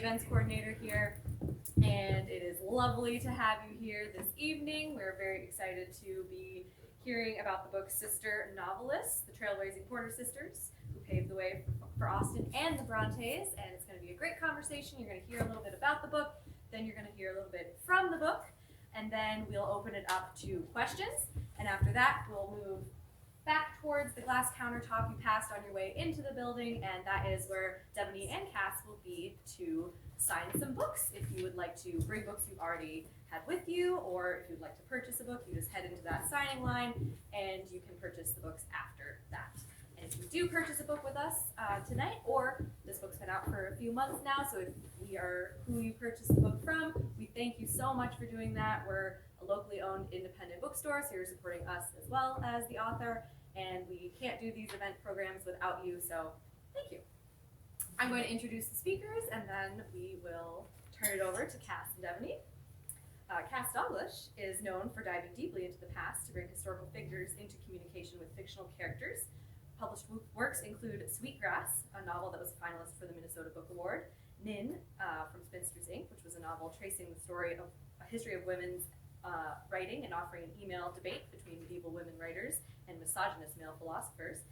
events coordinator here, and it is lovely to have you here this evening. We're very excited to be hearing about the book Sister Novelists, the Trailblazing Porter sisters who paved the way for Austen and the Brontes, and it's going to be a great conversation. You're going to hear a little bit about the book, then you're going to hear a little bit from the book, and then we'll open it up to questions, and after that we'll move back towards the glass countertop you passed on your way into the building, and that is where Devoney and Cass will be to sign some books. If you would like to bring books you already had with you, or if you'd like to purchase a book, you just head into that signing line and you can purchase the books after that. And if you do purchase a book with us tonight, or this book's been out for a few months now, so if we are who you purchased the book from, we thank you so much for doing that. We're a locally owned independent bookstore, so you're supporting us as well as the author, and we can't do these event programs without you, so thank you. I'm going to introduce the speakers, and then we will turn it over to Cass and Devoney. Cass Dalglish is known for diving deeply into the past to bring historical figures into communication with fictional characters. Published works include Sweetgrass, a novel that was a finalist for the Minnesota Book Award, Nin from Spinsters Inc., which was a novel tracing the story of a history of women's writing and offering an email debate between medieval women writers and misogynist male philosophers.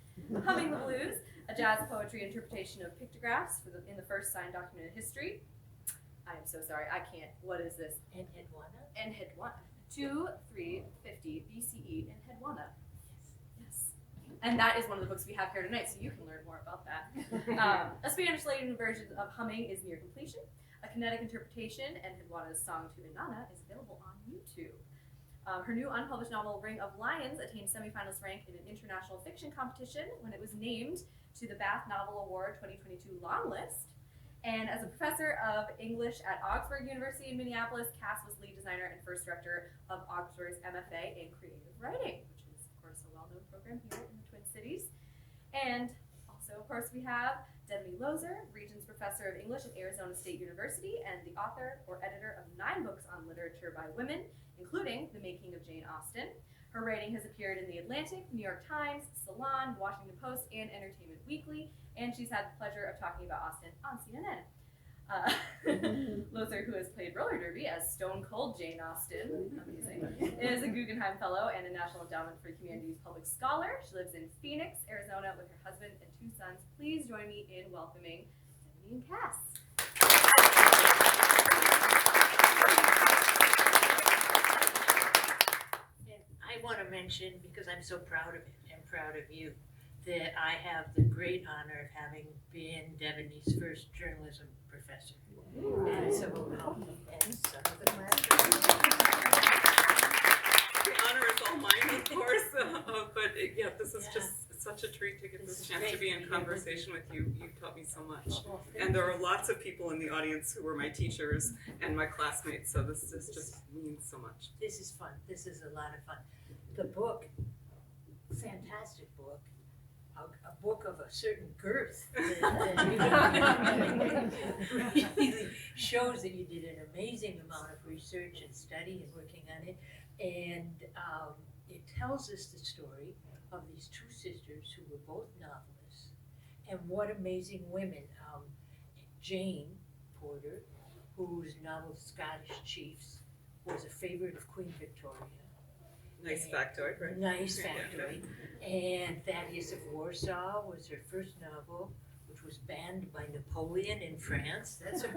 Humming the Blues, a jazz poetry interpretation of pictographs in the first signed document in history. I am so sorry, I can't. What is this? Enheduanna. 2350 BCE Enheduanna. Yes. And that is one of the books we have here tonight, so you can learn more about that. A Spanish language version of Humming is near completion. A kinetic interpretation, Enheduanna's Song to Inanna, is available on YouTube. Her new unpublished novel, Ring of Lions, attained semifinalist rank in an international fiction competition when it was named to the Bath Novel Award 2022 long list. And as a professor of English at Augsburg University in Minneapolis, Cass was lead designer and first director of Augsburg's MFA in creative writing, which is, of course, a well-known program here in the Twin Cities. And also, of course, we have Devoney Looser, Regents Professor of English at Arizona State University and the author or editor of 9 books on literature by women, including The Making of Jane Austen. Her writing has appeared in The Atlantic, New York Times, Salon, Washington Post, and Entertainment Weekly, and she's had the pleasure of talking about Austen on CNN. Looser, who has played roller derby as Stone Cold Jane Austen, amazing, is a Guggenheim Fellow and a National Endowment for Humanities Public Scholar. She lives in Phoenix, Arizona with her husband and 2 sons. Please join me in welcoming Devoney and Cass. And I want to mention, because I'm so proud of it and proud of you, that I have the great honor of having been Devoney's first journalism professor. And so, The honor is all mine, of course, but yeah, this is just such a treat to get this chance to be in conversation with you. You taught me so much. And there are lots of people in the audience who were my teachers and my classmates, so this just means so much. this is fun. This is a lot of fun. The book, fantastic book. A book of a certain girth really shows that you did an amazing amount of research and study and working on it. And it tells us the story of these 2 sisters who were both novelists. And what amazing women. Jane Porter, whose novel Scottish Chiefs was a favorite of Queen Victoria. Nice factoid, right? Nice factoid. And Thaddeus of Warsaw was her first novel, which was banned by Napoleon in France. That's a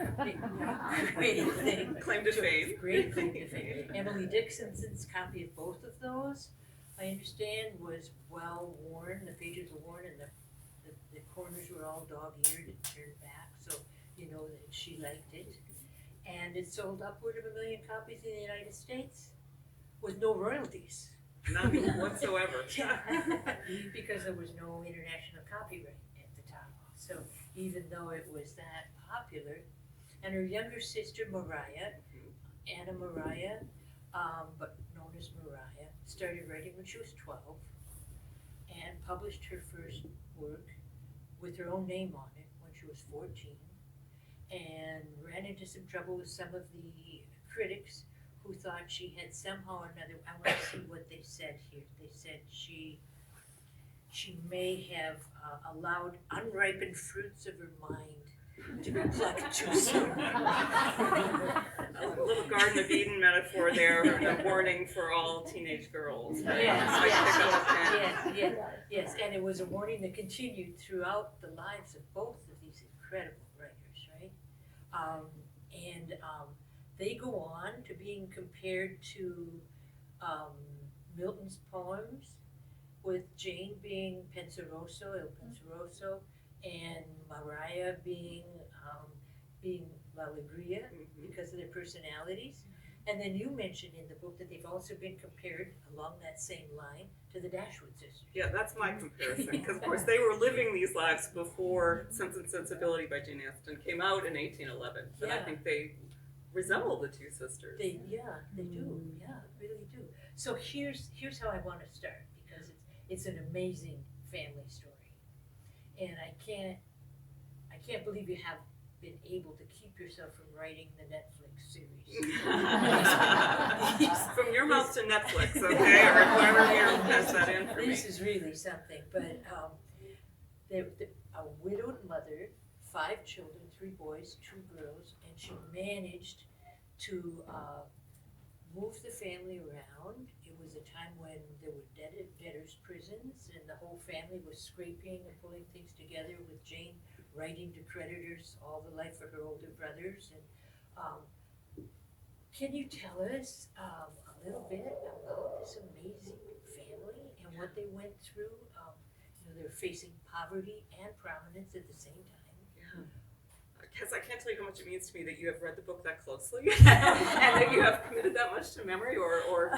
great thing. Claim to fame. Great claim to fame. Emily Dickinson's copy of both of those, I understand, was well worn. The pages were worn and the corners were all dog-eared and turned back, so you know that she liked it. And it sold upward of 1 million copies in the United States with no royalties. None whatsoever. Because there was no international copyright at the time. So even though it was that popular, and her younger sister Mariah, Anna Mariah, but known as Mariah, started writing when she was 12 and published her first work with her own name on it when she was 14, and ran into some trouble with some of the critics who thought she had somehow or another, I want to see what they said here. They said she may have allowed unripened fruits of her mind to be plucked too soon. A little Garden of Eden metaphor there, a warning for all teenage girls. Yes, and it was a warning that continued throughout the lives of both of these incredible writers, right? They go on to being compared to Milton's poems, with Jane being Penseroso, El Penseroso, and Mariah being La Alegría because of their personalities. And then you mentioned in the book that they've also been compared along that same line to the Dashwood sisters. Yeah, that's my comparison, because of course they were living these lives before Sense and Sensibility by Jane Austen came out in 1811, but I think they resemble the two sisters. They do, really do. So here's how I want to start, because it's an amazing family story, and I can't believe you have been able to keep yourself from writing the Netflix series. From your mouth to Netflix, okay, or whoever here has that in for me. This is really something, but a widowed mother, 5 children, 3 boys, 2 girls, and she managed to move the family around. It was a time when there were debtors' prisons, and the whole family was scraping and pulling things together, with Jane writing to creditors all the life for her older brothers. And can you tell us a little bit about this amazing family and what they went through? They're facing poverty and prominence at the same time. Yeah. Because I can't tell you how much it means to me that you have read the book that closely and that you have committed that much to memory, or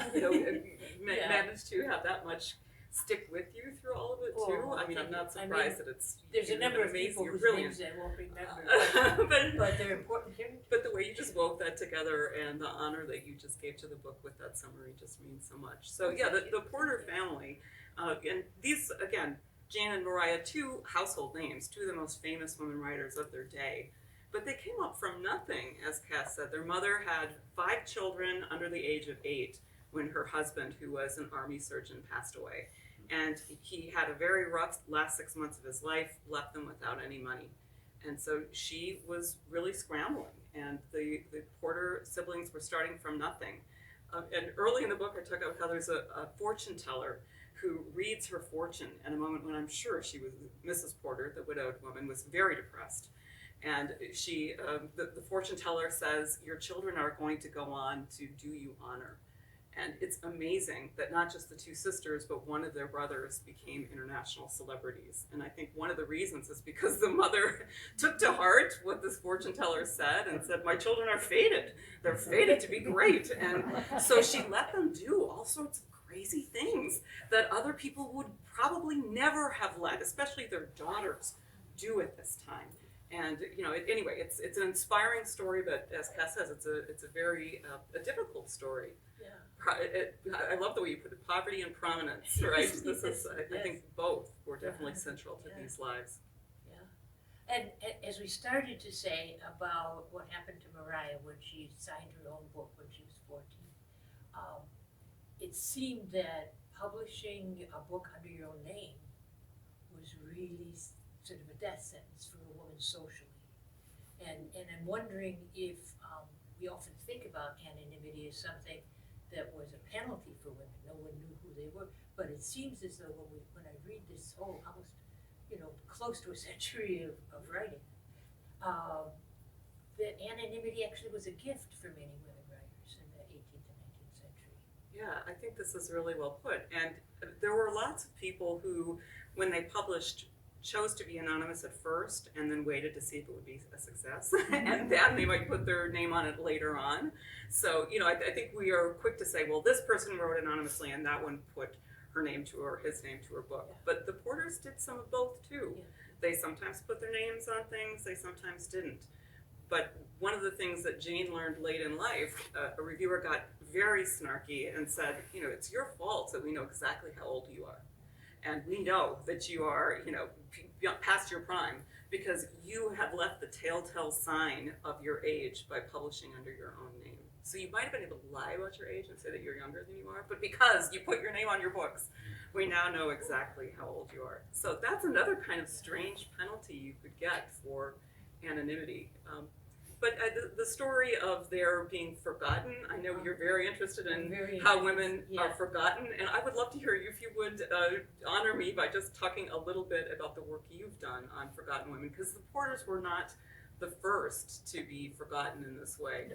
managed to have that much stick with you through all of it too. I mean, I'm not surprised that it's. There's a number of people whose names I won't remember, but they're important characters. But the way you just wove that together, and the honor that you just gave to the book with that summary, just means so much. So yeah, the Porter family, and these again, Jane and Mariah, 2 household names, 2 of the most famous women writers of their day. But they came up from nothing, as Cass said. Their mother had 5 children under the age of 8 when her husband, who was an army surgeon, passed away. And he had a very rough last 6 months of his life, left them without any money. And so she was really scrambling, and the Porter siblings were starting from nothing. And early in the book, I talk about how there's a fortune teller who reads her fortune at a moment when I'm sure she was, Mrs. Porter, the widowed woman, was very depressed. And she, the fortune teller says, your children are going to go on to do you honor. And it's amazing that not just the 2 sisters, but one of their brothers became international celebrities. And I think one of the reasons is because the mother took to heart what this fortune teller said and said, my children are fated. They're fated to be great. And so she let them do all sorts of crazy things that other people would probably never have let, especially their daughters, do at this time. And anyway, it's an inspiring story, but as Cass says, it's a very a difficult story. Yeah. I love the way you put it, poverty and prominence, right? This is, I think both were definitely central to these lives. Yeah. And as we started to say about what happened to Mariah when she signed her own book when she was 14, it seemed that publishing a book under your own name was really sort of a death sentence for a woman socially. And I'm wondering if we often think about anonymity as something that was a penalty for women. No one knew who they were. But it seems as though when I read this whole almost, close to a century of writing, that anonymity actually was a gift for many women writers in the 18th and 19th century. Yeah, I think this is really well put. And there were lots of people who, when they published, chose to be anonymous at first and then waited to see if it would be a success. And then they might put their name on it later on. So, I think we are quick to say, well, this person wrote anonymously and that one put her name to or his name to her book. Yeah. But the Porters did some of both too. Yeah. They sometimes put their names on things, they sometimes didn't. But one of the things that Jane learned late in life, a reviewer got very snarky and said, it's your fault that we know exactly how old you are. And we know that you are, past your prime because you have left the telltale sign of your age by publishing under your own name. So you might have been able to lie about your age and say that you're younger than you are, but because you put your name on your books, we now know exactly how old you are. So that's another kind of strange penalty you could get for anonymity. But the story of their being forgotten, I know you're very interested in how women are forgotten, and I would love to hear you if you would honor me by just talking a little bit about the work you've done on forgotten women, because the Porters were not the first to be forgotten in this way.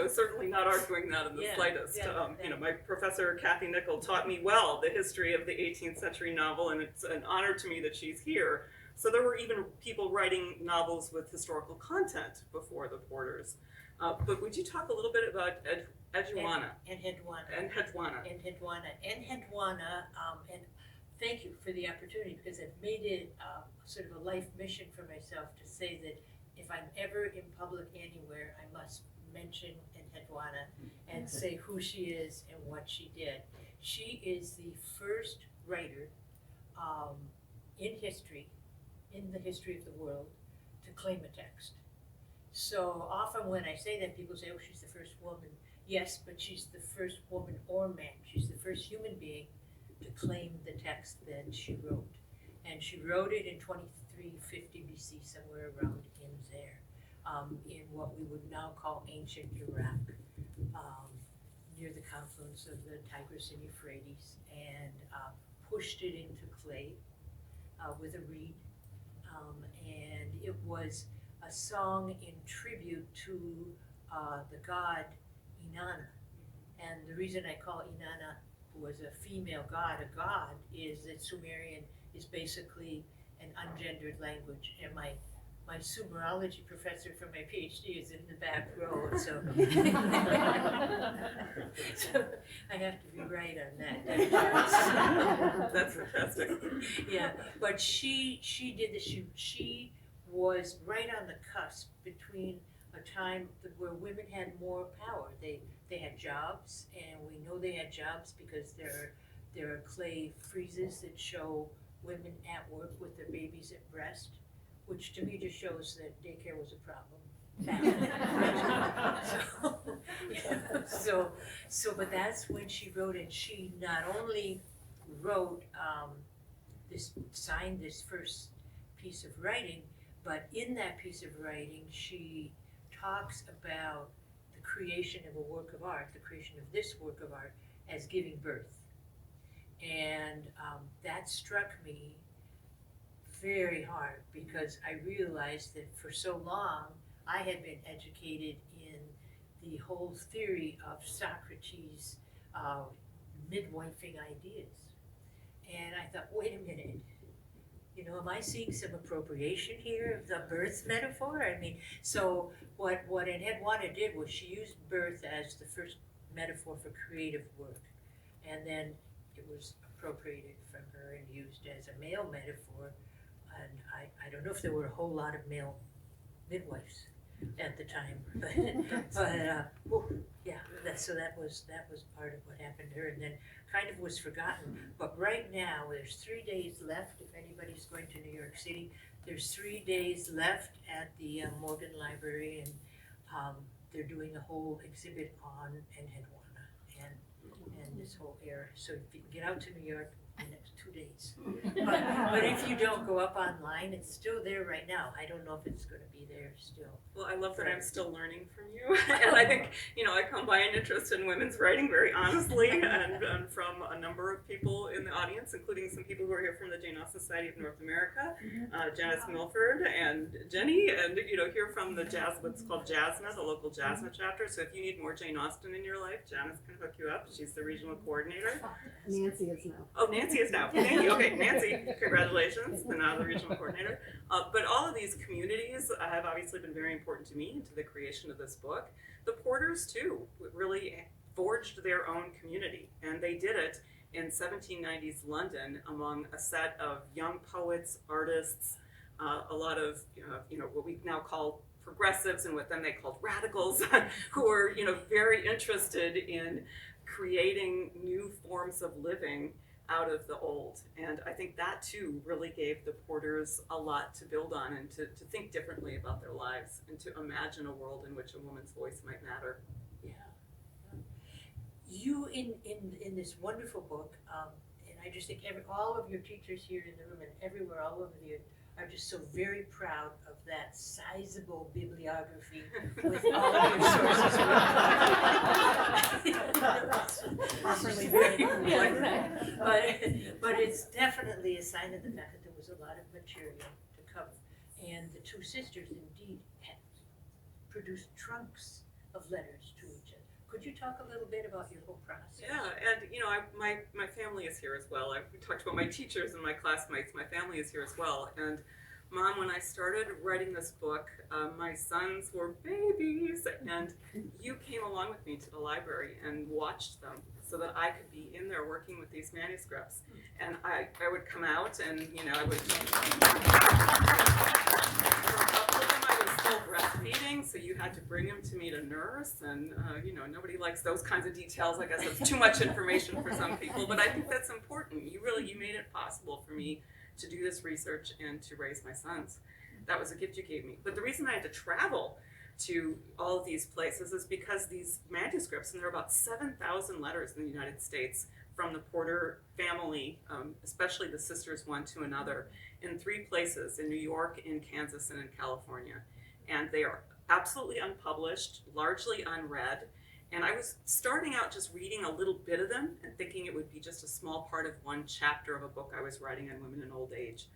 Certainly not arguing that in the slightest. My professor Kathy Nichol taught me well the history of the 18th century novel, and it's an honor to me that she's here. So there were even people writing novels with historical content before the Porters. But would you talk a little bit about Edgewana? And Hedwana. And thank you for the opportunity, because I've made it sort of a life mission for myself to say that if I'm ever in public anywhere, I must mention Hedwana and say who she is and what she did. She is the first writer in the history of the world, to claim a text. So often when I say that, people say, oh, she's the first woman. Yes, but she's the first woman or man. She's the first human being to claim the text that she wrote. And she wrote it in 2350 BC, somewhere around in there, in what we would now call ancient Iraq, near the confluence of the Tigris and Euphrates, and pushed it into clay with a reed. And it was a song in tribute to the god Inanna. And the reason I call Inanna, who was a female god, a god, is that Sumerian is basically an ungendered language. And my Sumerology professor for my PhD is in the back row, so, so I have to be right on that. That's fantastic. Yeah, but she did this. She was right on the cusp between a time where women had more power. They had jobs, and we know they had jobs because there are clay friezes that show women at work with their babies at breast, which to me just shows that daycare was a problem. But that's when she wrote it. She not only wrote signed this first piece of writing, but in that piece of writing, she talks about the creation of a work of art, the creation of this work of art, as giving birth. And that struck me very hard, because I realized that for so long I had been educated in the whole theory of Socrates' midwifing ideas. And I thought, wait a minute, am I seeing some appropriation here of the birth metaphor? I mean, so what Hedwana did was she used birth as the first metaphor for creative work. And then it was appropriated from her and used as a male metaphor. And I don't know if there were a whole lot of male midwives at the time, but so that was part of what happened to her, and then kind of was forgotten. But right now, there's 3 days left. If anybody's going to New York City, there's 3 days left at the Morgan Library, and they're doing a whole exhibit on Hedwana and this whole era. So if you can get out to New York in the next 2 days. But if you don't go up online, it's still there right now. I don't know if it's going to be there still. Well, I love that I'm still learning from you. And I think, I come by an interest in women's writing very honestly, and from a number of people in the audience, including some people who are here from the Jane Austen Society of North America, Janice Milford and Jenny, and here from the what's called JASNA, the local JASNA chapter. So if you need more Jane Austen in your life, Janice can hook you up. She's the regional coordinator. Nancy is now. Oh, Nancy is now. Thank you. Okay, Nancy, congratulations. Now the regional coordinator. But all of these communities have obviously been very important to me and to the creation of this book. The Porters, too, really forged their own community, and they did it in 1790s London among a set of young poets, artists, a lot of, what we now call progressives and what then they called radicals, who were, very interested in creating new forms of living out of the old. And I think that too really gave the Porters a lot to build on, and to think differently about their lives, and to imagine a world in which a woman's voice might matter. Yeah. You in this wonderful book, and I just think all of your teachers here in the room and everywhere all over the earth are just so very proud of that sizable bibliography with all of your sources. Properly Very written. wonderful. But it's definitely a sign of the fact that there was a lot of material to cover. And the two sisters indeed had produced trunks of letters to each other. Could you talk a little bit about your whole process? Yeah, and my family is here as well. We talked about my teachers and my classmates. My family is here as well. And Mom, when I started writing this book, my sons were babies, and you came along with me to the library and watched them so that I could be in there working with these manuscripts. And I would come out and, I would, for a couple of them I was still breastfeeding, so you had to bring them to me to nurse, and, nobody likes those kinds of details. I guess it's too much information for some people, but I think that's important. You made it possible for me to do this research and to raise my sons. That was a gift you gave me. But the reason I had to travel to all of these places is because these manuscripts, and there are about 7,000 letters in the United States from the Porter family, especially the sisters one to another, in 3 places, in New York, in Kansas, and in California. And they are absolutely unpublished, largely unread. And I was starting out just reading a little bit of them and thinking it would be just a small part of one chapter of a book I was writing on women in old age.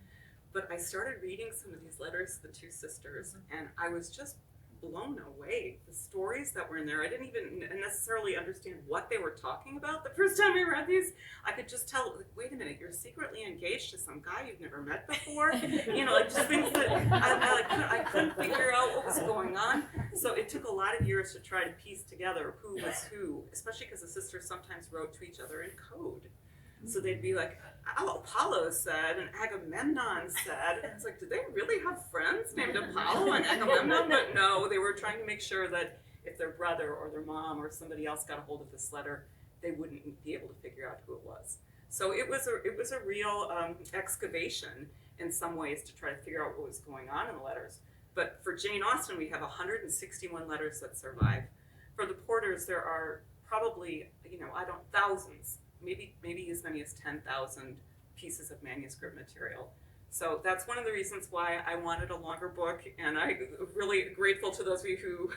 But I started reading some of these letters to the 2 sisters, and I was just blown away. The stories that were in there, I didn't even necessarily understand what they were talking about. The first time I read these, I could just tell, wait a minute, you're secretly engaged to some guy you've never met before. Just things that I couldn't figure out what was going on. So it took a lot of years to try to piece together who was who, especially because the sisters sometimes wrote to each other in code. So they'd be like, oh, Apollo said, and Agamemnon said. And it's like, did they really have friends named Apollo and Agamemnon? But no, they were trying to make sure that if their brother or their mom or somebody else got a hold of this letter, they wouldn't be able to figure out who it was. So it was a real excavation in some ways to try to figure out what was going on in the letters. But for Jane Austen, we have 161 letters that survive. For the Porters, there are probably, thousands. Maybe as many as 10,000 pieces of manuscript material. So that's one of the reasons why I wanted a longer book, and I'm really grateful to those of you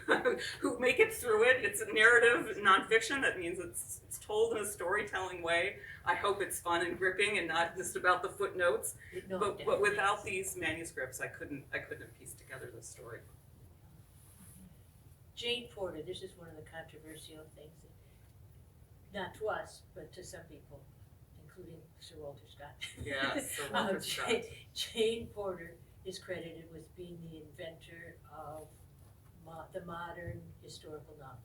who make it through it. It's a narrative nonfiction. That means it's told in a storytelling way. I hope it's fun and gripping and not just about the footnotes. But without these manuscripts, I couldn't have pieced together this story. Jane Porter, this is one of the controversial things, not to us, but to some people, including Sir Walter Scott. Yes, Sir Walter Scott. Jane Porter is credited with being the inventor of the modern historical novel.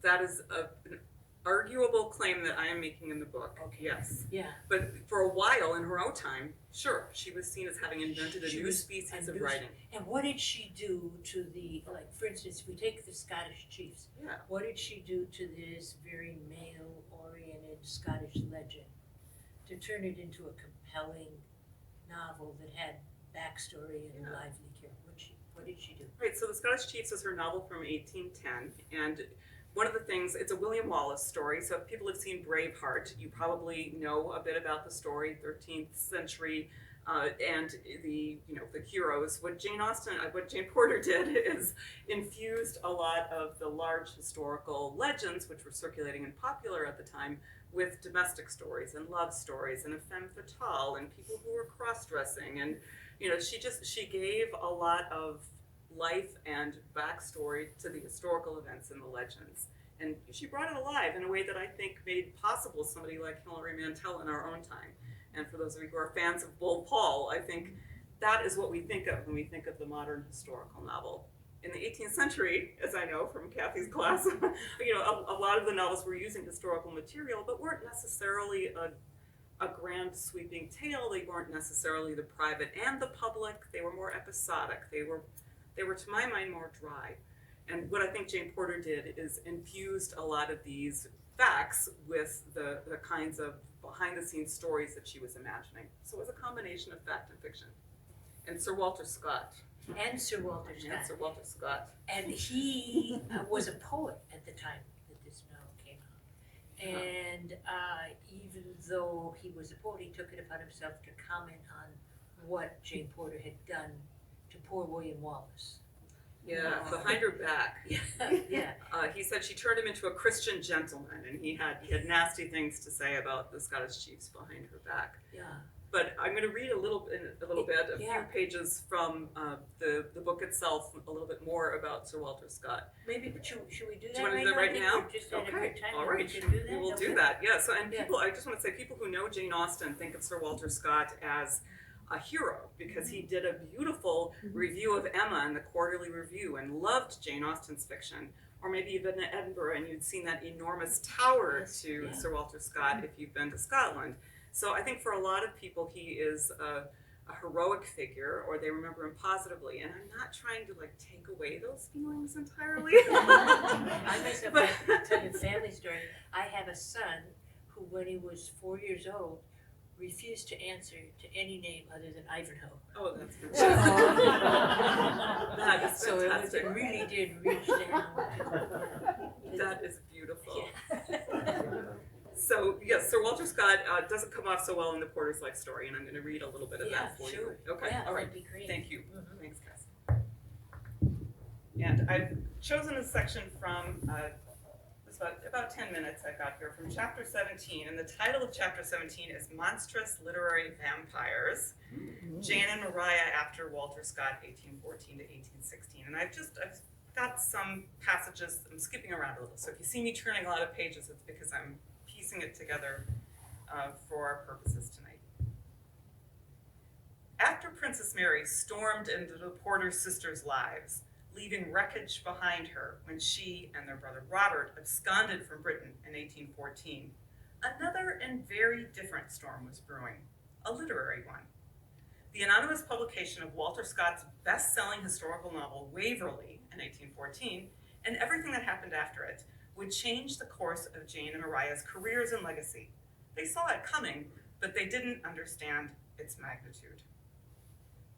That is an arguable claim that I am making in the book. Okay. Yes. Yeah. But for a while in her own time, sure, she was seen as having invented a new species of writing. And what did she do to for instance, if we take the Scottish chiefs, Yeah. what did she do to this very male-oriented Scottish legend to turn it into a compelling novel that had backstory and lively character? What did she do? Right, so the Scottish Chiefs is her novel from 1810, and one of the things, it's a William Wallace story, so if people have seen Braveheart, you probably know a bit about the story, 13th century, and the heroes. What Jane Porter did is infused a lot of the large historical legends, which were circulating and popular at the time, with domestic stories and love stories and a femme fatale and people who were cross-dressing, and she gave a lot of life and backstory to the historical events and the legends. And she brought it alive in a way that I think made possible somebody like Hilary Mantel in our own time. And for those of you who are fans of Walpole, I think that is what we think of when we think of the modern historical novel. In the 18th century, as I know from Kathy's class, a lot of the novels were using historical material, but weren't necessarily a grand sweeping tale. They weren't necessarily the private and the public. They were more episodic. They were, to my mind, more dry. And what I think Jane Porter did is infused a lot of these facts with the kinds of behind-the-scenes stories that she was imagining. So it was a combination of fact and fiction. And Sir Walter Scott. And Sir Walter Scott. And Sir Walter Scott. And he was a poet at the time that this novel came out. And even though he was a poet, he took it upon himself to comment on what Jane Porter had done to poor William Wallace. Yeah, behind her back. Yeah. He said she turned him into a Christian gentleman, and he had nasty things to say about the Scottish chiefs behind her back. Yeah. But I'm going to read a little bit, a few pages from the book itself, a little bit more about Sir Walter Scott. Maybe should we do that? Do you want to do that right now? All right. We will do that. Yeah. So, and people, I just want to say, people who know Jane Austen think of Sir Walter Scott as a hero because he did a beautiful review of Emma in the Quarterly Review and loved Jane Austen's fiction. Or maybe you've been to Edinburgh and you'd seen that enormous tower to Sir Walter Scott if you've been to Scotland. So I think for a lot of people he is a heroic figure, or they remember him positively. And I'm not trying to like take away those feelings entirely. I myself, I'll tell you a family story. I have a son who, when he was 4 years old, refused to answer to any name other than Ivanhoe. Oh, that's fantastic. That is So fantastic. it really did reach down. That is beautiful. Yeah. So, yes, Sir Walter Scott doesn't come off so well in the Porter's Life Story, and I'm going to read a little bit of that for sure. you. Okay, Yeah, all right. that'd be great. Thank you. Thanks, Cass. And I've chosen a section from, it's about 10 minutes I got here, from chapter 17, and the title of chapter 17 is Monstrous Literary Vampires, Jane and Maria after Walter Scott, 1814 to 1816. And I've got some passages, I'm skipping around a little, so if you see me turning a lot of pages, it's because I'm piecing it together for our purposes tonight. After Princess Mary stormed into the Porter sisters' lives, leaving wreckage behind her when she and their brother Robert absconded from Britain in 1814, another and very different storm was brewing, a literary one. The anonymous publication of Walter Scott's best-selling historical novel, Waverley, in 1814, and everything that happened after it, would change the course of Jane and Mariah's careers and legacy. They saw it coming, but they didn't understand its magnitude.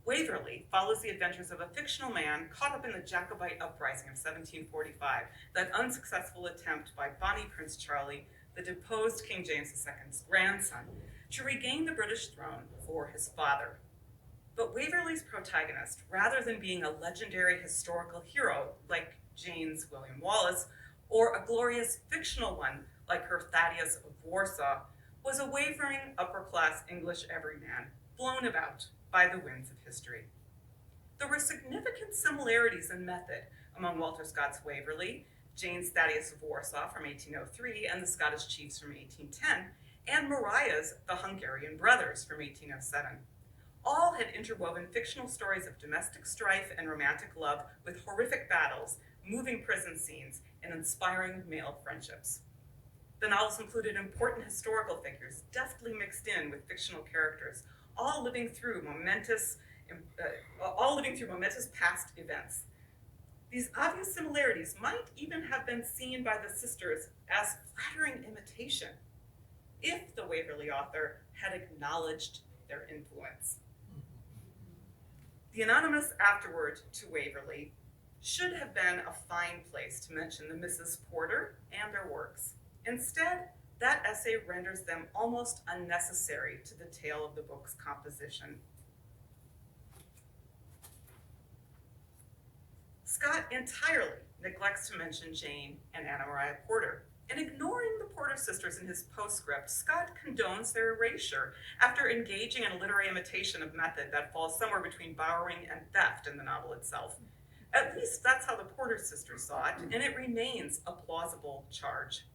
Waverley follows the adventures of a fictional man caught up in the Jacobite uprising of 1745, that unsuccessful attempt by Bonnie Prince Charlie, the deposed King James II's grandson, to regain the British throne for his father. But Waverley's protagonist, rather than being a legendary historical hero like Jane's William Wallace, or a glorious fictional one like her Thaddeus of Warsaw, was a wavering upper-class English everyman, blown about by the winds of history. There were significant similarities in method among Walter Scott's Waverley, Jane's Thaddeus of Warsaw from 1803 and the Scottish Chiefs from 1810, and Mariah's The Hungarian Brothers from 1807. All had interwoven fictional stories of domestic strife and romantic love with horrific battles, moving prison scenes, and inspiring male friendships. The novels included important historical figures, deftly mixed in with fictional characters, all living through momentous past events. These obvious similarities might even have been seen by the sisters as flattering imitation, if the Waverley author had acknowledged their influence. The anonymous afterword to Waverley should have been a fine place to mention the Misses Porter and their works. Instead, that essay renders them almost unnecessary to the tale of the book's composition. Scott entirely neglects to mention Jane and Anna Maria Porter. In ignoring the Porter sisters in his postscript, Scott condones their erasure after engaging in a literary imitation of method that falls somewhere between borrowing and theft in the novel itself. At least that's how the Porter sisters saw it, and it remains a plausible charge.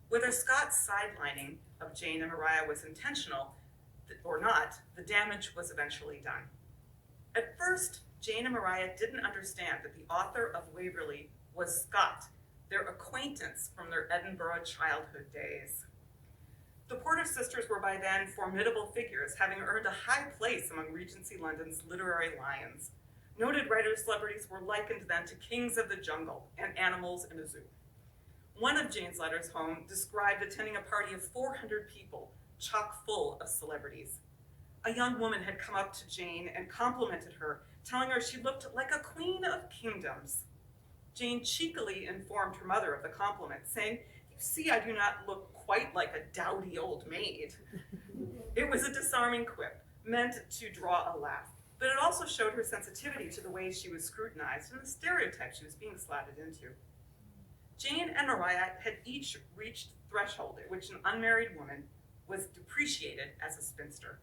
Whether Scott's sidelining of Jane and Maria was intentional or not, the damage was eventually done. At first, Jane and Maria didn't understand that the author of Waverley was Scott, their acquaintance from their Edinburgh childhood days. The Porter sisters were by then formidable figures, having earned a high place among Regency London's literary lions. Noted writer celebrities were likened then to kings of the jungle and animals in a zoo. One of Jane's letters home described attending a party of 400 people, chock full of celebrities. A young woman had come up to Jane and complimented her, telling her she looked like a queen of kingdoms. Jane cheekily informed her mother of the compliment, saying, "You see, I do not look quite like a dowdy old maid. It was a disarming quip, meant to draw a laugh, but it also showed her sensitivity to the way she was scrutinized and the stereotype she was being slatted into. Jane and Maria had each reached the threshold at which an unmarried woman was depreciated as a spinster.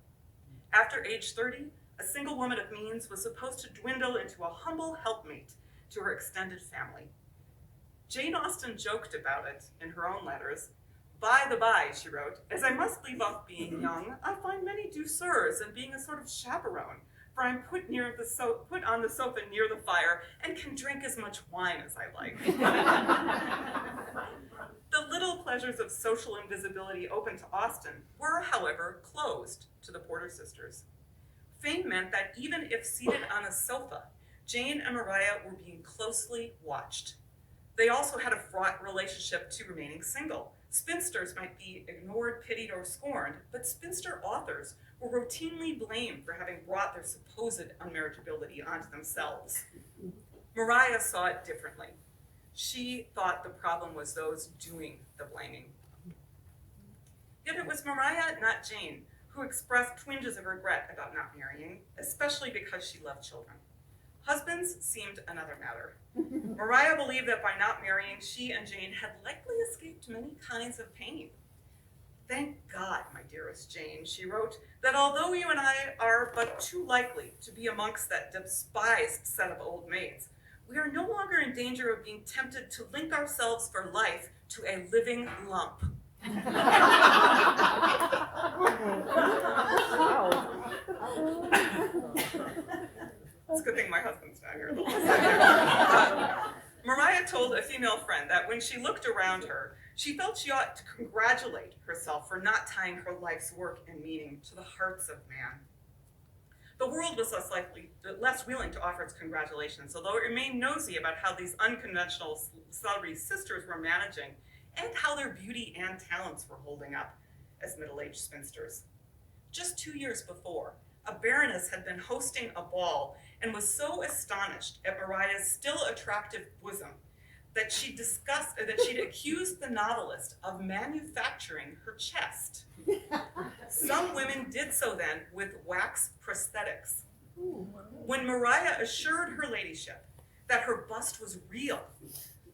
After age 30, a single woman of means was supposed to dwindle into a humble helpmate to her extended family. Jane Austen joked about it in her own letters. "By the by," she wrote, "as I must leave off being young, I find many douceurs in being a sort of chaperone, for I am put on the sofa near the fire and can drink as much wine as I like." The little pleasures of social invisibility open to Austen were, however, closed to the Porter sisters. Fame meant that even if seated on a sofa, Jane and Maria were being closely watched. They also had a fraught relationship to remaining single. Spinsters might be ignored, pitied, or scorned, but spinster authors were routinely blamed for having brought their supposed unmarriageability onto themselves. Maria saw it differently. She thought the problem was those doing the blaming. Yet it was Maria, not Jane, who expressed twinges of regret about not marrying, especially because she loved children. Husbands seemed another matter. Maria believed that by not marrying, she and Jane had likely escaped many kinds of pain. "Thank God, my dearest Jane," she wrote, "that although you and I are but too likely to be amongst that despised set of old maids, we are no longer in danger of being tempted to link ourselves for life to a living lump." It's a good thing my husband's not here. Maria told a female friend that when she looked around her, she felt she ought to congratulate herself for not tying her life's work and meaning to the hearts of man. The world was less willing to offer its congratulations, although it remained nosy about how these unconventional celebrity sisters were managing and how their beauty and talents were holding up as middle-aged spinsters. Just 2 years before, a baroness had been hosting a ball and was so astonished at Maria's still attractive bosom that she'd accused the novelist of manufacturing her chest. Some women did so then with wax prosthetics. When Maria assured her ladyship that her bust was real,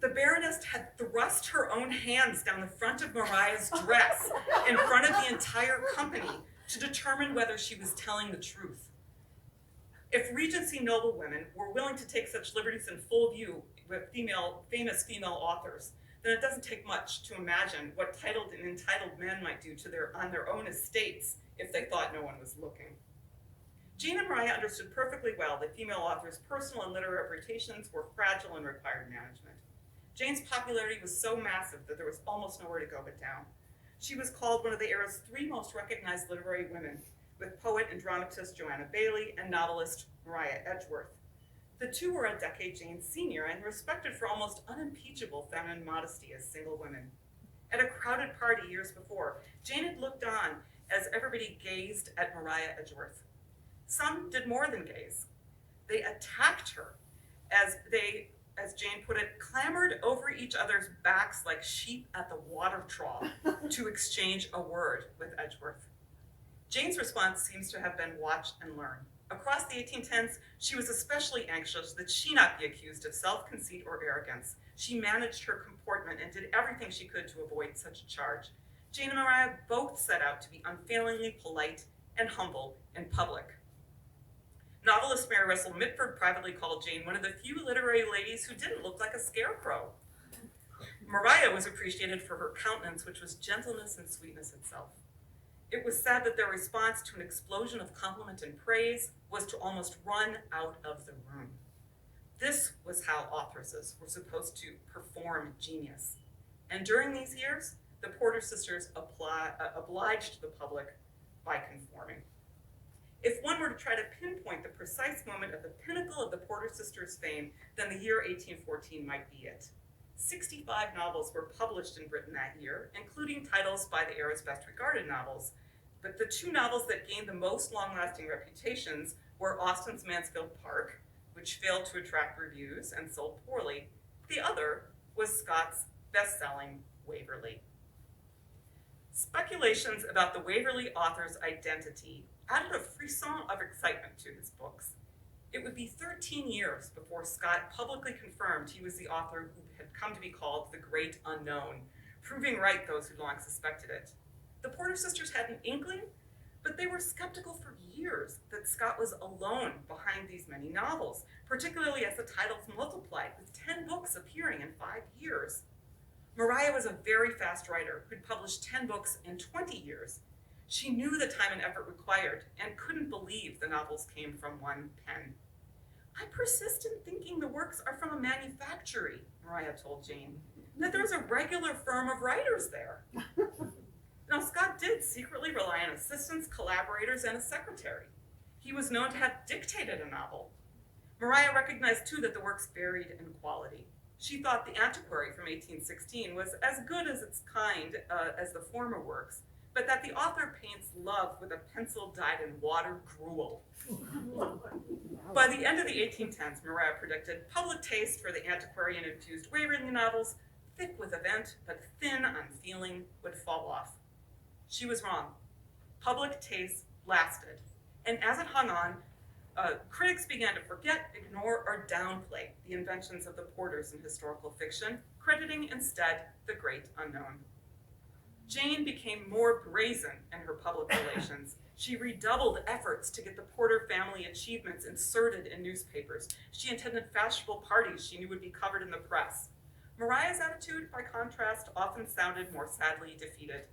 the baroness had thrust her own hands down the front of Maria's dress in front of the entire company to determine whether she was telling the truth. If Regency noblewomen were willing to take such liberties in full view with famous female authors, then it doesn't take much to imagine what titled and entitled men might do on their own estates if they thought no one was looking. Jane and Maria understood perfectly well that female authors' personal and literary reputations were fragile and required management. Jane's popularity was so massive that there was almost nowhere to go but down. She was called one of the era's 3 most recognized literary women, with poet and dramatist Joanna Bailey and novelist Maria Edgeworth. The two were a decade Jane's senior and respected for almost unimpeachable feminine modesty as single women. At a crowded party years before, Jane had looked on as everybody gazed at Maria Edgeworth. Some did more than gaze. They attacked her as they, as Jane put it, clambered over each other's backs like sheep at the water trough to exchange a word with Edgeworth. Jane's response seems to have been watch and learn. Across the 1810s, she was especially anxious that she not be accused of self-conceit or arrogance. She managed her comportment and did everything she could to avoid such a charge. Jane and Maria both set out to be unfailingly polite and humble in public. Novelist Mary Russell Mitford privately called Jane one of the few literary ladies who didn't look like a scarecrow. Maria was appreciated for her countenance, which was gentleness and sweetness itself. It was said that their response to an explosion of compliment and praise was to almost run out of the room. This was how authoresses were supposed to perform genius. And during these years, the Porter sisters obliged the public by conforming. If one were to try to pinpoint the precise moment of the pinnacle of the Porter sisters' fame, then the year 1814 might be it. 65 novels were published in Britain that year, including titles by the era's best regarded novels. But the 2 novels that gained the most long-lasting reputations were Austen's Mansfield Park, which failed to attract reviews and sold poorly. The other was Scott's best-selling Waverley. Speculations about the Waverley author's identity added a frisson of excitement to his books. It would be 13 years before Scott publicly confirmed he was the author who had come to be called the Great Unknown, proving right those who long suspected it. The Porter sisters had an inkling, but they were skeptical for years that Scott was alone behind these many novels, particularly as the titles multiplied, with 10 books appearing in 5 years. Mariah was a very fast writer who'd published 10 books in 20 years. She knew the time and effort required and couldn't believe the novels came from one pen. I persist in thinking the works are from a manufactory, Mariah told Jane, and that there's a regular firm of writers there. Now, Scott did secretly rely on assistants, collaborators, and a secretary. He was known to have dictated a novel. Mariah recognized, too, that the works varied in quality. She thought The Antiquary from 1816 was as good as its kind as the former works, but that the author paints love with a pencil dyed in water gruel. By the end of the 1810s, Mariah predicted public taste for the Antiquary and infused Waverley novels, thick with event but thin on feeling, would fall off. She was wrong. Public taste lasted, and as it hung on, critics began to forget, ignore, or downplay the inventions of the Porters in historical fiction, crediting instead the Great Unknown. Jane became more brazen in her public relations. She redoubled efforts to get the Porter family achievements inserted in newspapers. She attended fashionable parties she knew would be covered in the press. Mariah's attitude, by contrast, often sounded more sadly defeated.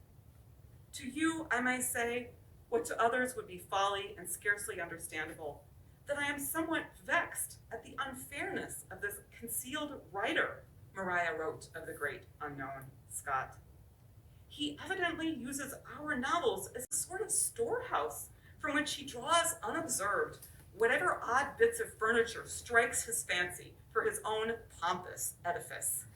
To you, I may say, what to others would be folly and scarcely understandable, that I am somewhat vexed at the unfairness of this concealed writer, Mariah wrote of the Great Unknown, Scott. He evidently uses our novels as a sort of storehouse from which he draws unobserved whatever odd bits of furniture strikes his fancy for his own pompous edifice.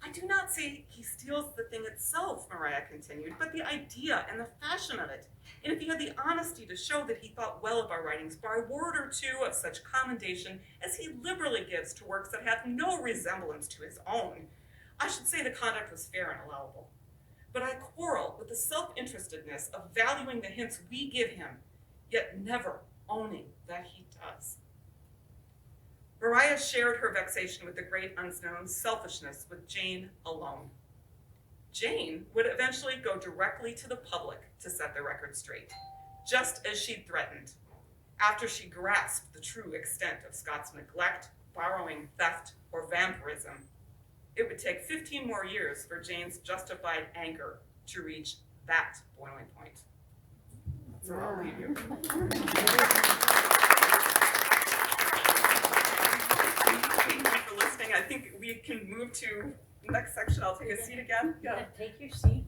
I do not say he steals the thing itself, Mariah continued, but the idea and the fashion of it. And if he had the honesty to show that he thought well of our writings by a word or two of such commendation as he liberally gives to works that have no resemblance to his own, I should say the conduct was fair and allowable. But I quarrel with the self-interestedness of valuing the hints we give him, yet never owning that he does. Mariah shared her vexation with the Great Unknown's selfishness with Jane alone. Jane would eventually go directly to the public to set the record straight, just as she'd threatened, after she grasped the true extent of Scott's neglect, borrowing, theft, or vampirism. It would take 15 more years for Jane's justified anger to reach that boiling point. So I'll leave you. Thank you for listening. I think we can move to the next section. I'll take a seat again. Yeah, take your seat.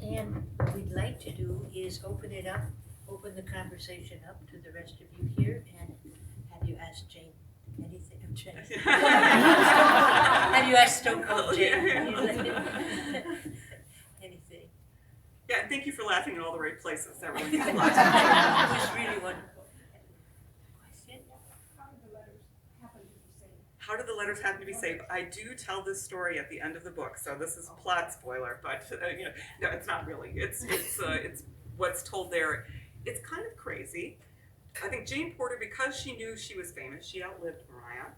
And what we'd like to do is open the conversation up to the rest of you here, and have you asked Jane anything? Jane. Have you asked Stone Cold Jane? Anything? Yeah, and thank you for laughing in all the right places. That really means a lot. It was really wonderful. How did the letters happen to be saved? I do tell this story at the end of the book, so this is plot spoiler, but no, it's not really. It's what's told there. It's kind of crazy. I think Jane Porter, because she knew she was famous, she outlived Mariah.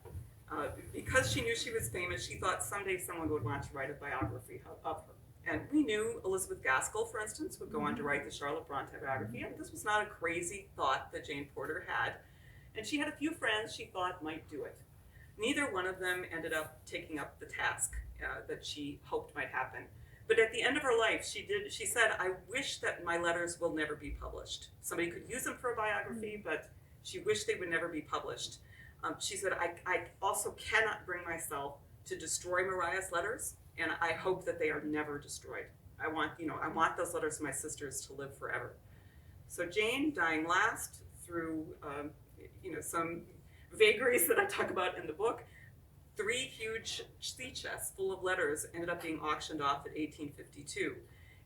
Because she knew she was famous, she thought someday someone would want to write a biography of her. And we knew Elizabeth Gaskell, for instance, would go on to write the Charlotte Bronte biography, and this was not a crazy thought that Jane Porter had. And she had a few friends she thought might do it. Neither one of them ended up taking up the task that she hoped might happen. But at the end of her life, she said, I wish that my letters will never be published. Somebody could use them for a biography, but she wished they would never be published. She said, I also cannot bring myself to destroy Mariah's letters, and I hope that they are never destroyed. I want those letters to my sisters to live forever. So Jane, dying last through, some vagaries that I talk about in the book, 3 huge sea chests full of letters ended up being auctioned off at 1852.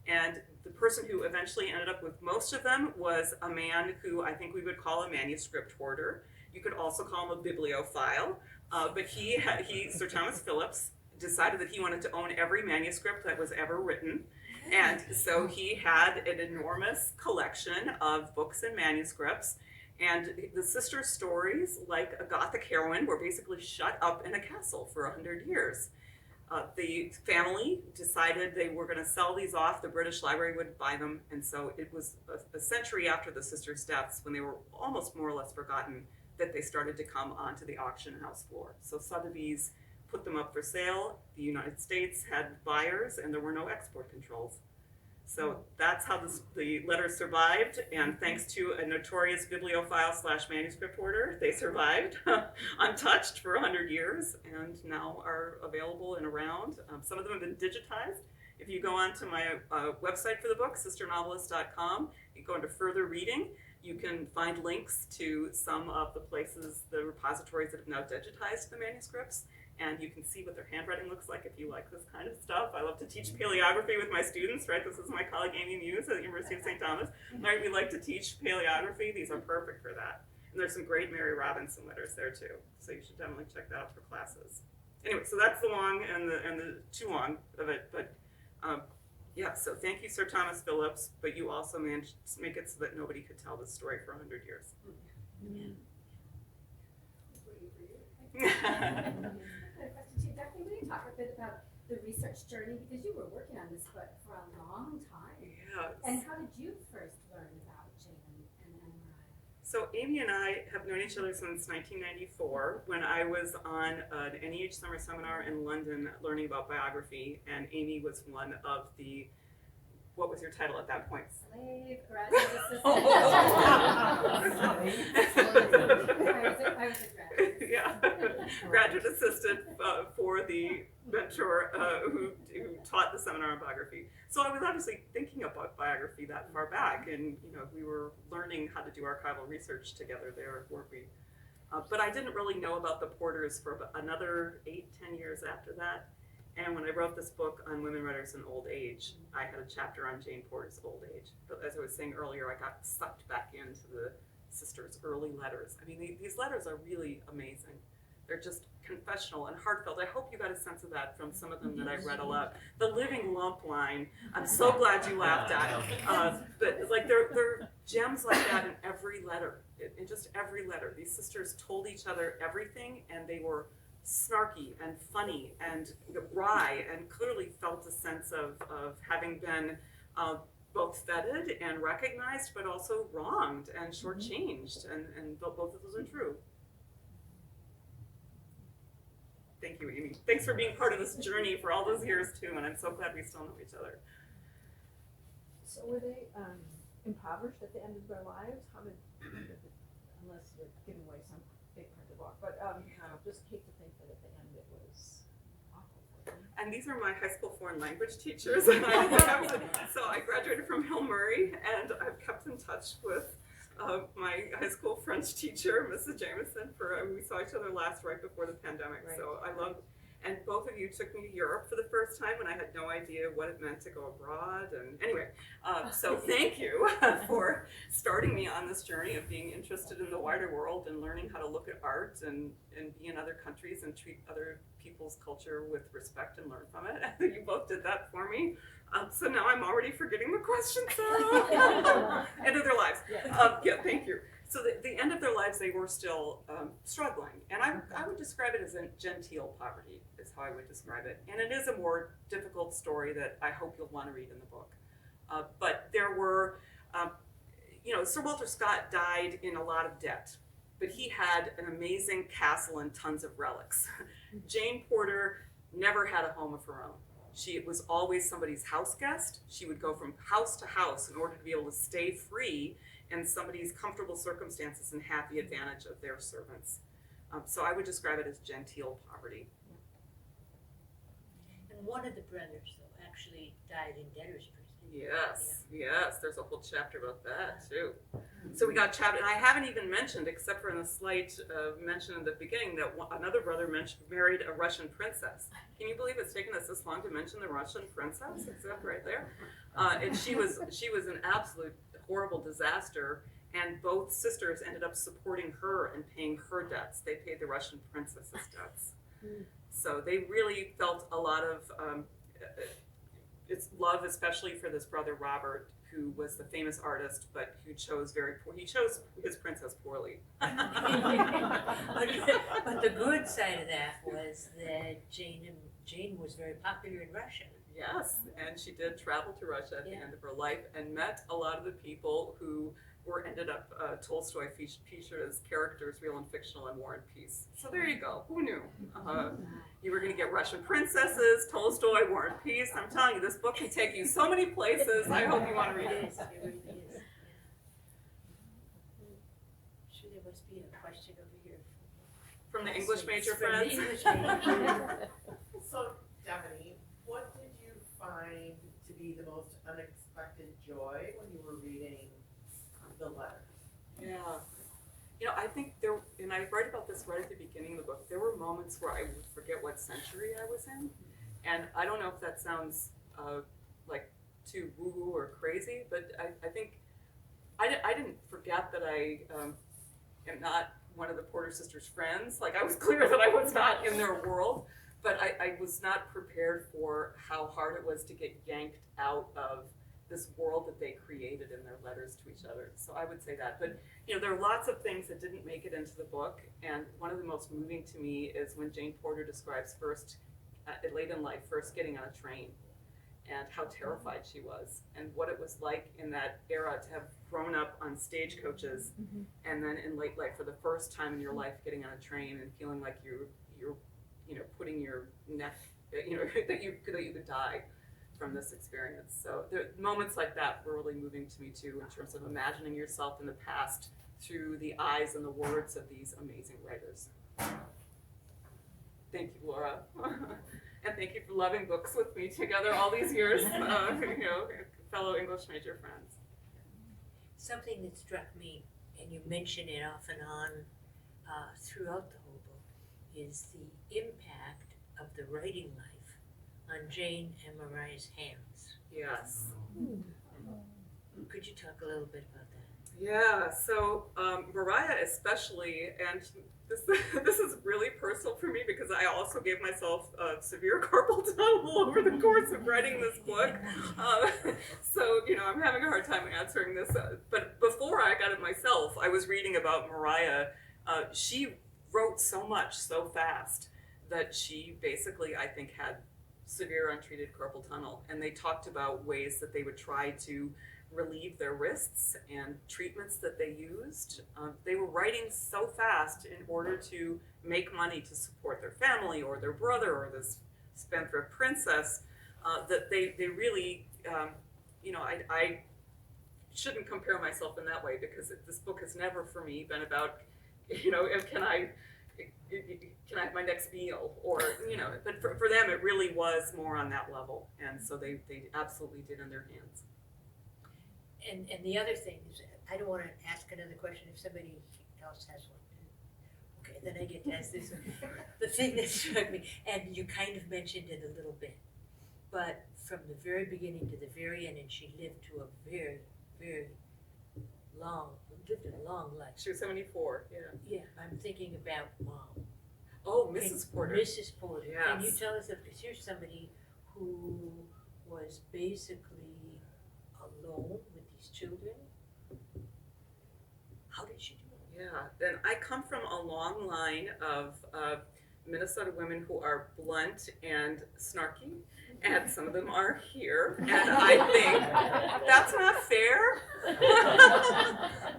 And the person who eventually ended up with most of them was a man who I think we would call a manuscript hoarder. You could also call him a bibliophile. But Sir Thomas Phillips, decided that he wanted to own every manuscript that was ever written. And so he had an enormous collection of books and manuscripts, and the sisters' stories, like a Gothic heroine, were basically shut up in a castle for 100 years. The family decided they were going to sell these off. The British Library would buy them, and so it was a century after the sisters' deaths, when they were almost more or less forgotten, that they started to come onto the auction house floor. So Sotheby's put them up for sale. The United States had buyers, and there were no export controls. So that's how the letters survived, and thanks to a notorious bibliophile / manuscript hoarder, they survived untouched for 100 years, and now are available and around. Some of them have been digitized. If you go onto my website for the book, sisternovelists.com, you go into further reading, you can find links to some of the places, the repositories that have now digitized the manuscripts. And you can see what their handwriting looks like if you like this kind of stuff. I love to teach paleography with my students, right? This is my colleague Amy Muse at the University of St. Thomas. Right? We like to teach paleography. These are perfect for that. And there's some great Mary Robinson letters there too. So you should definitely check that out for classes. Anyway, so that's the long and the too long of it. But yeah, so thank you, Sir Thomas Phillips. But you also managed to make it so that nobody could tell this story for 100 years. Definitely, will you talk a bit about the research journey, because you were working on this book for a long time. Yes. And how did you first learn about Jane and Mariah? So Amy and I have known each other since 1994, when I was on an NEH summer seminar in London learning about biography, and Amy was one of the, what was your title at that point? Slave, graduate assistant. I was a graduate. Yeah, graduate assistant for the mentor who taught the seminar on biography. So I was obviously thinking about biography that far back, and we were learning how to do archival research together there, weren't we? But I didn't really know about the Porters for another 8-10 years after that. And when I wrote this book on women writers in old age, I had a chapter on Jane Porter's old age. But as I was saying earlier, I got sucked back into the sisters' early letters. I mean, these letters are really amazing. They're just confessional and heartfelt. I hope you got a sense of that from some of them that I read aloud. The living lump line, I'm so glad you laughed at. But like there are gems like that in every letter, in just every letter. These sisters told each other everything, and they were snarky and funny and wry, and clearly felt a sense of having been both feted and recognized, but also wronged and shortchanged, and both of those are true. Thank you, Amy. Thanks for being part of this journey for all those years too, and I'm so glad we still know each other. So were they impoverished at the end of their lives? How did, unless you're giving away some big part of the book, but just hate to think that at the end it was awful for them. And these are my high school foreign language teachers. So I graduated from Hill Murray, and I've kept in touch with my high school French teacher, Mrs. Jameson, we saw each other last right before the pandemic. Right. So I love, and both of you took me to Europe for the first time, and I had no idea what it meant to go abroad. And anyway, so thank you for starting me on this journey of being interested in the wider world and learning how to look at art and be in other countries and treat other people's culture with respect and learn from it. You both did that for me. So now I'm already forgetting the question, Sarah. End of their lives. Yeah, thank you. So the end of their lives, they were still struggling. And I would describe it as a genteel poverty, is how I would describe it. And it is a more difficult story that I hope you'll want to read in the book. But there were, Sir Walter Scott died in a lot of debt, but he had an amazing castle and tons of relics. Jane Porter never had a home of her own. She was always somebody's house guest. She would go from house to house in order to be able to stay free in somebody's comfortable circumstances and have the advantage of their servants. So I would describe it as genteel poverty. And one of the brothers, though, actually died in debtor's prison. Yes, there's a whole chapter about that too. So we got chapter, and I haven't even mentioned, except for in a slight mention in the beginning, that another brother married a Russian princess. Can you believe it's taken us this long to mention the Russian princess? It's up right there. And she was an absolute horrible disaster, and both sisters ended up supporting her and paying her debts. They paid the Russian princess's debts. So they really felt a lot of it's love especially for this brother Robert, who was the famous artist, but who chose he chose his princess poorly. But the good side of that was that Jane was very popular in Russia. Yes, and she did travel to Russia at the Yeah. end of her life and met a lot of the people who ended up Tolstoy featured as characters, real and fictional, in War and Peace. So there you go. Who knew? You were going to get Russian princesses, Tolstoy, War and Peace. I'm telling you, this book can take you so many places. I hope you want to read It it. is, it really is. Yeah. I'm sure there must be a question over here. From the English major From the friends. English major. So, Devoney, what did you find to be the most unexpected joy when you were reading the letter? Yeah. You know, I think and I write about this right at the beginning of the book, there were moments where I would forget what century I was in. And I don't know if that sounds like too woo-woo or crazy, but I think I didn't forget that I am not one of the Porter sisters' friends. Like, I was clear that I was not in their world, but I was not prepared for how hard it was to get yanked out of this world that they created in their letters to each other. So I would say that. But, you know, there are lots of things that didn't make it into the book, and one of the most moving to me is when Jane Porter describes late in life, first getting on a train, and how terrified she was, and what it was like in that era to have grown up on stagecoaches, and then in late life, for the first time in your life, getting on a train and feeling like you're you know, putting your neck, you know, that you could die from this experience. So moments like that were really moving to me too, in terms of imagining yourself in the past through the eyes and the words of these amazing writers. Thank you, Laura. And thank you for loving books with me together all these years, you know, fellow English major friends. Something that struck me, and you mention it off and on throughout the whole book, is the impact of the writing life on Jane and Mariah's hands. Yes. Could you talk a little bit about that? Yeah, so Mariah especially, and this is really personal for me because I also gave myself severe carpal tunnel over the course of writing this book. So, you know, I'm having a hard time answering this. But before I got it myself, I was reading about Mariah. She wrote so much so fast that she basically, I think, had severe untreated carpal tunnel. And they talked about ways that they would try to relieve their wrists and treatments that they used. They were writing so fast in order to make money to support their family or their brother or this spendthrift princess, that they really, you know, I shouldn't compare myself in that way because this book has never for me been about, you know, can I have my next meal, or, you know, but for them it really was more on that level, and so they absolutely did in their hands. And the other thing is, I don't want to ask another question if somebody else has one. Okay, then I get to ask this one. The thing that struck me, and you kind of mentioned it a little bit, but from the very beginning to the very end, and she lived to a very, very lived a long life. She was 74, yeah. Yeah, I'm thinking about Mom. Oh, Mrs. Porter. Mrs. Porter. Yes. Can you tell us that, because here's somebody who was basically alone with these children. How did she do it? Yeah, then I come from a long line of Minnesota women who are blunt and snarky, and some of them are here, and I think that's not fair.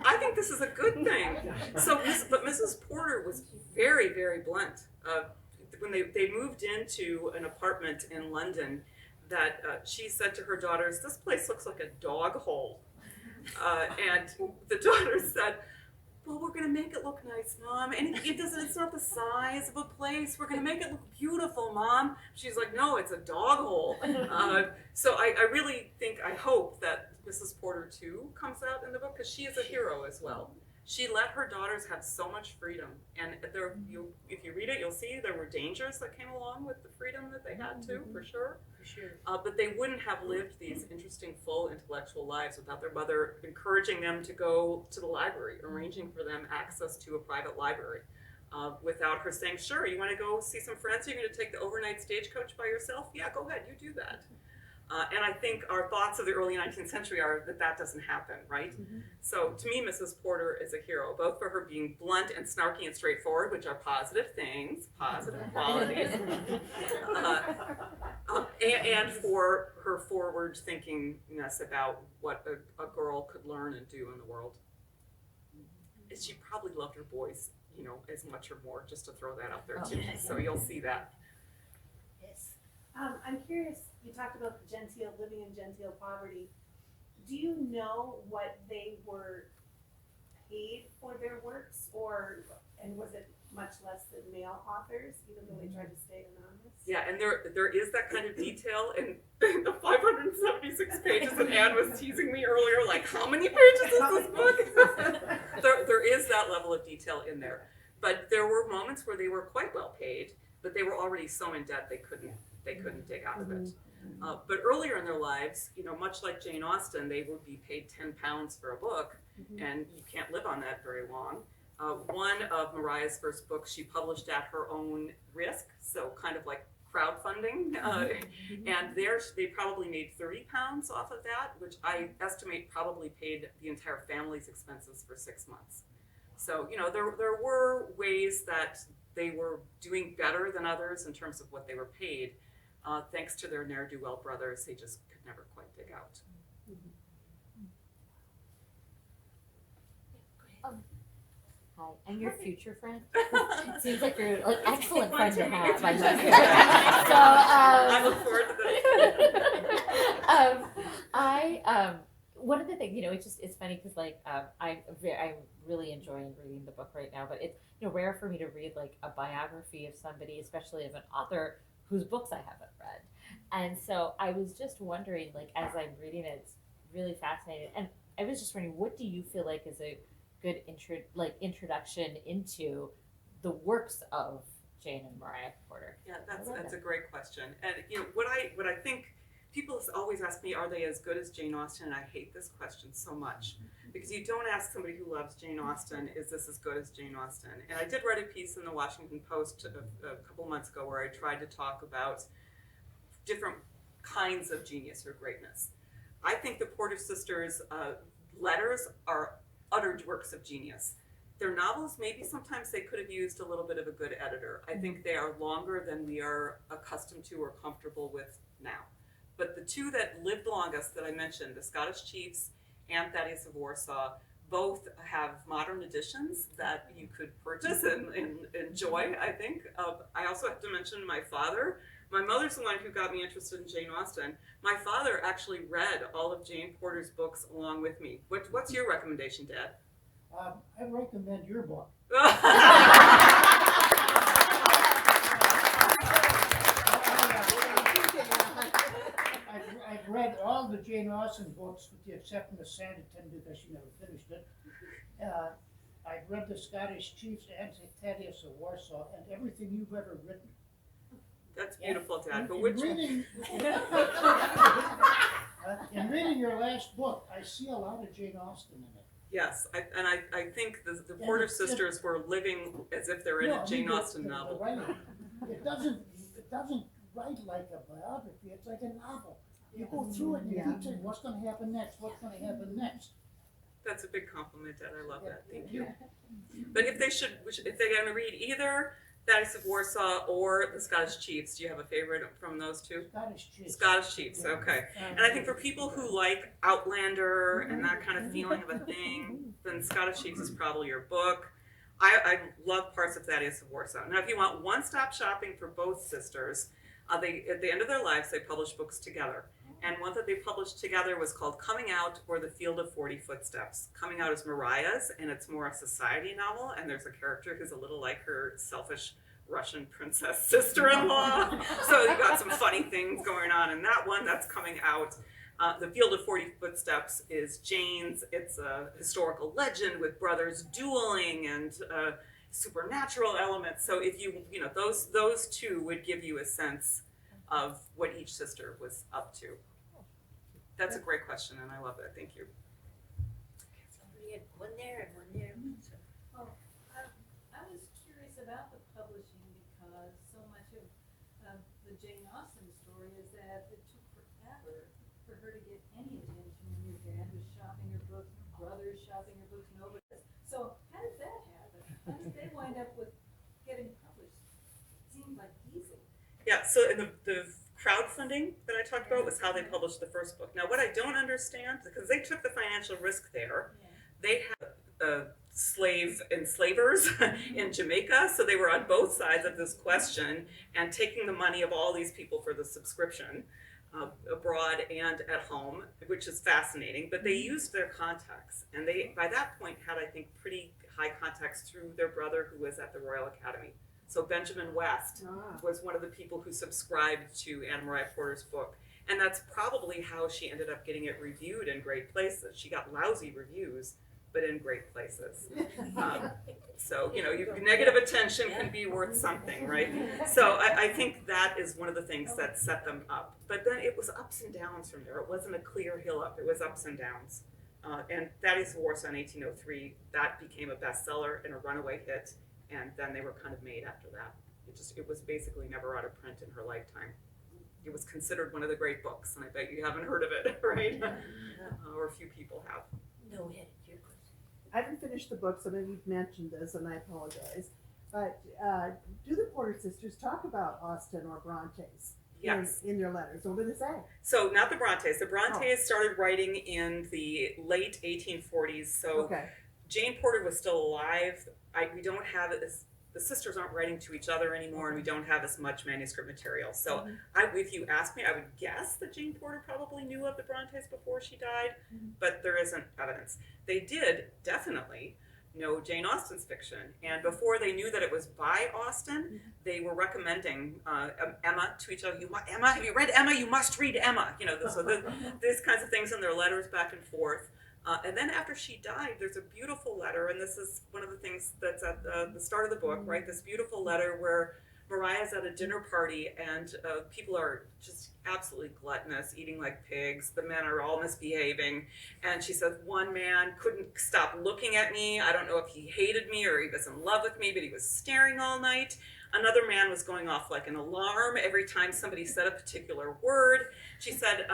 I think this is a good thing. So, but Mrs. Porter was very, very blunt. When they moved into an apartment in London, that she said to her daughters, "This place looks like a dog hole," and the daughters said, "Well, we're going to make it look nice, Mom. And it's not the size of a place. We're going to make it look beautiful, Mom." She's like, "No, it's a dog hole." So I really think, I hope that Mrs. Porter, too, comes out in the book, because she is a hero as well. She let her daughters have so much freedom. And if you read it, you'll see there were dangers that came along with the freedom that they had, too, for sure. For sure. But they wouldn't have lived these interesting, full intellectual lives without their mother encouraging them to go to the library, arranging for them access to a private library. Without her saying, "Sure, you want to go see some friends? You're going to take the overnight stagecoach by yourself? Yeah, go ahead, you do that." And I think our thoughts of the early 19th century are that that doesn't happen, right? So to me, Mrs. Porter is a hero, both for her being blunt and snarky and straightforward, which are positive things, positive qualities, and for her forward thinkingness about what a girl could learn and do in the world. She probably loved her boys, as much or more, just to throw that out there too. So you'll see that. Yes. I'm curious, you talked about living in genteel poverty. Do you know what they were paid for their works, and was it much less than male authors, even though they tried to stay anonymous? Yeah, and there is that kind of detail in the 576 pages that Anne was teasing me earlier, like, how many pages is this book? there is that level of detail in there. But there were moments where they were quite well paid, but they were already so in debt they couldn't dig out of it. But earlier in their lives, much like Jane Austen, they would be paid £10 for a book, and you can't live on that very long. One of Mariah's first books she published at her own risk, so kind of like crowdfunding, and they probably made £30 off of that, which I estimate probably paid the entire family's expenses for 6 months. So, there were ways that they were doing better than others in terms of what they were paid. Thanks to their ne'er-do-well brothers, they just could never quite dig out. Hi, I'm your future friend. It seems like you're an excellent friend to have. I look forward to that. One of the things, it's funny because I'm really enjoying reading the book right now, but it's rare for me to read like a biography of somebody, especially of an author whose books I haven't read. And so I was just wondering, like, as I'm reading it, it's really fascinating. And I was just wondering, what do you feel like is a good introduction into the works of Jane and Mariah Porter? Yeah, that's a great question. And what I think people always ask me, are they as good as Jane Austen? And I hate this question so much because you don't ask somebody who loves Jane Austen, is this as good as Jane Austen? And I did write a piece in the Washington Post a couple months ago where I tried to talk about different kinds of genius or greatness. I think the Porter sisters' letters are utter works of genius. Their novels, maybe sometimes they could have used a little bit of a good editor. I think they are longer than we are accustomed to or comfortable with now. But the two that lived longest that I mentioned, The Scottish Chiefs and Thaddeus of Warsaw, both have modern editions that you could purchase and enjoy, I think. I also have to mention my father. My mother's the one who got me interested in Jane Austen. My father actually read all of Jane Porter's books along with me. What's your recommendation, Dad? I recommend your book. I've read all the Jane Austen books with the exception of Sanditon because she never finished it. I've read The Scottish Chiefs and Thaddeus of Warsaw and everything you've ever written. That's beautiful, Dad. But in reading your last book, I see a lot of Jane Austen in it. Yes, I think the Porter sisters were living as if they're in a Jane Austen novel. It doesn't write like a biography. It's like a novel. You go through it and you keep saying, what's going to happen next? What's going to happen next? That's a big compliment, Dad. I love that. Thank you. But if they're going to read either Thaddeus of Warsaw or The Scottish Chiefs, do you have a favorite from those two? Scottish Chiefs. Scottish Chiefs, okay. And I think for people who like Outlander and that kind of feeling of a thing, then Scottish Chiefs is probably your book. I love parts of Thaddeus of Warsaw. Now, if you want one-stop shopping for both sisters, at the end of their lives, they published books together. And one that they published together was called Coming Out or The Field of 40 Footsteps. Coming Out is Mariah's, and it's more a society novel, and there's a character who's a little like her selfish Russian princess sister-in-law. So you got some funny things going on in that one. That's coming out. The Field of 40 Footsteps is Jane's. It's a historical legend with brothers dueling and supernatural elements. So if those two would give you a sense of what each sister was up to. That's a great question, and I love it. Thank you. Somebody had one there and one there. So. I was curious about the publishing because so much of the Jane Austen story is that it took forever her to get any attention when your dad was shopping her books, your brother's shopping her books, nobody. So how did that happen? How did they wind up with getting published? Seemed like easy. Yeah, so in the crowdfunding that I talked about was how they published the first book. Now, what I don't understand, because they took the financial risk there, they had slave enslavers in Jamaica, so they were on both sides of this question and taking the money of all these people for the subscription abroad and at home, which is fascinating. But they used their contacts, and they, by that point, had, I think, pretty high contacts through their brother who was at the Royal Academy. So Benjamin West was one of the people who subscribed to Anna Maria Porter's book. And that's probably how she ended up getting it reviewed in great places. She got lousy reviews, but in great places. So, you know, negative attention can be worth something, right? So I think that is one of the things that set them up. But then it was ups and downs from there. It wasn't a clear hill up, it was ups and downs. And Thaddeus Warsaw in 1803, that became a bestseller and a runaway hit. And then they were kind of made after that. It was basically never out of print in her lifetime. It was considered one of the great books, and I bet you haven't heard of it, right? Or a few people have. No, Ed, your question. I haven't finished the book, so maybe you've mentioned this, and I apologize. But do the Porter sisters talk about Austen or Brontes Yes. in their letters? What do they say? So not the Brontes. The Brontes started writing in the late 1840s. So Okay. Jane Porter was still alive. We don't have it. The sisters aren't writing to each other anymore, and we don't have as much manuscript material. So if you ask me, I would guess that Jane Porter probably knew of the Brontes before she died, but there isn't evidence. They did definitely know Jane Austen's fiction, and before they knew that it was by Austen, they were recommending Emma to each other. Emma, have you read Emma? You must read Emma. You know, so these kinds of things in their letters back and forth. And then after she died, there's a beautiful letter, and this is one of the things that's at the start of the book, right? This beautiful letter where Mariah's at a dinner party, and people are just absolutely gluttonous, eating like pigs. The men are all misbehaving. And she says, one man couldn't stop looking at me. I don't know if he hated me or he was in love with me, but he was staring all night. Another man was going off like an alarm every time somebody said a particular word. She said,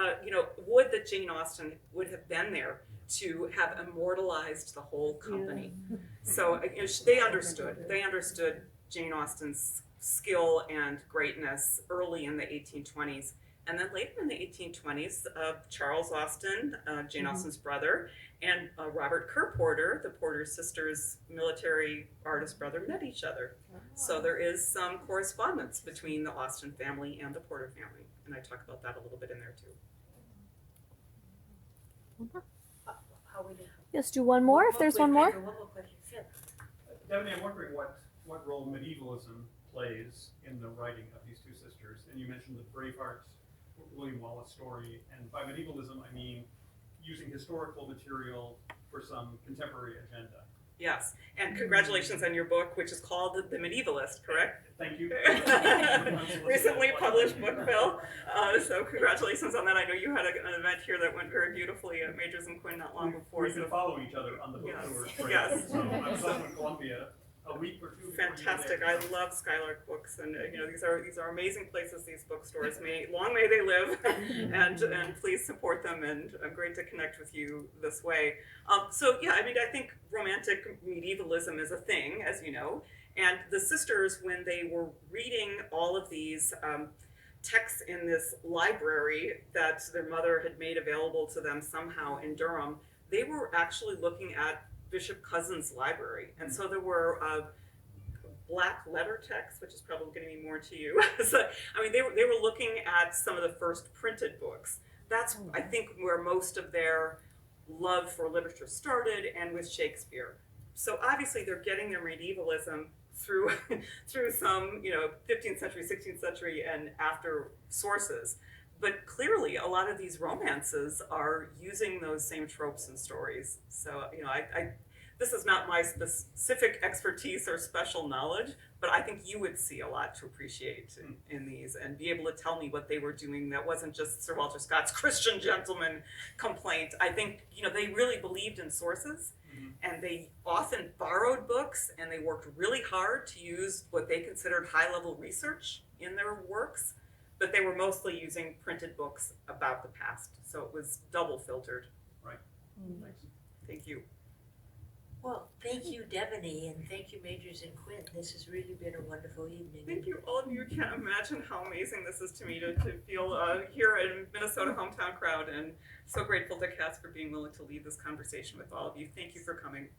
would that Jane Austen would have been there to have immortalized the whole company. So they understood Jane Austen's skill and greatness early in the 1820s. And then later in the 1820s, Charles Austen, Jane Austen's brother, and Robert Kerr Porter, the Porter sisters' military artist brother, met each other. So there is some correspondence between the Austen family and the Porter family. And I talk about that a little bit in there too. Let's do one more if there's one more. One more question. Phil. Devoney, I'm wondering what role medievalism plays in the writing of these two sisters. And you mentioned the Braveheart, William Wallace story. And by medievalism, I mean using historical material for some contemporary agenda. Yes, and congratulations on your book, which is called The Medievalist, correct? Thank you. Recently published book, Phil. So congratulations on that. I know you had an event here that went very beautifully at Magers and Quinn not long before. We've been following each other on the book tours. Yes. So I was also in Columbia a week or two. Fantastic. I love Skylark Books, and these are amazing places. These bookstores, long may they live, and please support them. And great to connect with you this way. I think romantic medievalism is a thing, as you know. And the sisters, when they were reading all of these texts in this library that their mother had made available to them somehow in Durham, they were actually looking at Bishop Cousin's library. And so there were black letter texts, which is probably going to be more to you. They were looking at some of the first printed books. That's, I think, where most of their love for literature started, and with Shakespeare. So obviously they're getting their medievalism through some 15th century, 16th century, and after sources. But clearly, a lot of these romances are using those same tropes and stories. So, this is not my specific expertise or special knowledge, but I think you would see a lot to appreciate in these, and be able to tell me what they were doing that wasn't just Sir Walter Scott's Christian gentleman complaint. I think, they really believed in sources, and they often borrowed books, and they worked really hard to use what they considered high-level research in their works. but they were mostly using printed books about the past, so it was double filtered. Thanks. Thank you. Well, thank you, Devoney, and thank you, Magers and Quinn. This has really been a wonderful evening. Thank you, all of you. Can't imagine how amazing this is to me to feel here in Minnesota hometown crowd, and so grateful to Cass for being willing to lead this conversation with all of you. Thank you for coming.